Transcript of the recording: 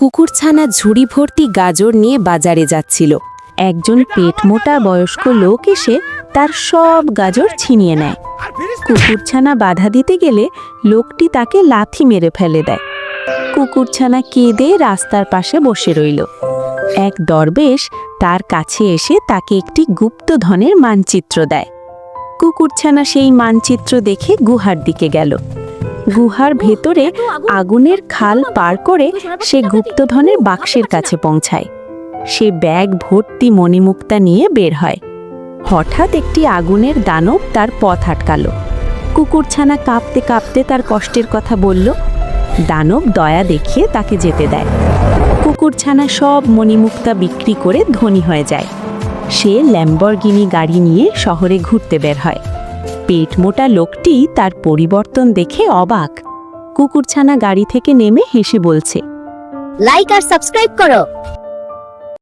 কুকুরছানা ঝুড়ি ভর্তি গাজর নিয়ে বাজারে যাচ্ছিল। একজন পেটমোটা বয়স্ক লোক এসে তার সব গাজর ছিনিয়ে নেয়। কুকুরছানা বাধা দিতে গেলে লোকটি তাকে লাথি মেরে ফেলে দেয়। কুকুরছানা কেঁদে রাস্তার পাশে বসে রইল। এক দরবেশ তার কাছে এসে তাকে একটি গুপ্তধনের মানচিত্র দেয়। কুকুরছানা সেই মানচিত্র দেখে গুহার দিকে গেল। গুহার ভেতরে আগুনের খাল পার করে সে গুপ্তধনের বাক্সের কাছে পৌঁছায়। সে ব্যাগ ভর্তি মণিমুক্তা নিয়ে বের হয়। হঠাৎ একটি আগুনের দানব তার পথ আটকালো। কুকুরছানা কাঁপতে কাঁপতে তার কষ্টের কথা বলল। দানব দয়া দেখিয়ে তাকে যেতে দেয়। কুকুরছানা সব মণিমুক্তা বিক্রি করে ধনী হয়ে যায়। সে ল্যাম্বরগিনি গাড়ি নিয়ে শহরে ঘুরতে বের হয়। পেটমোটা লোকটি তার পরিবর্তন দেখে অবাক। কুকুরছানা গাড়ি থেকে নেমে হেসে বলছে, লাইক আর সাবস্ক্রাইব করো।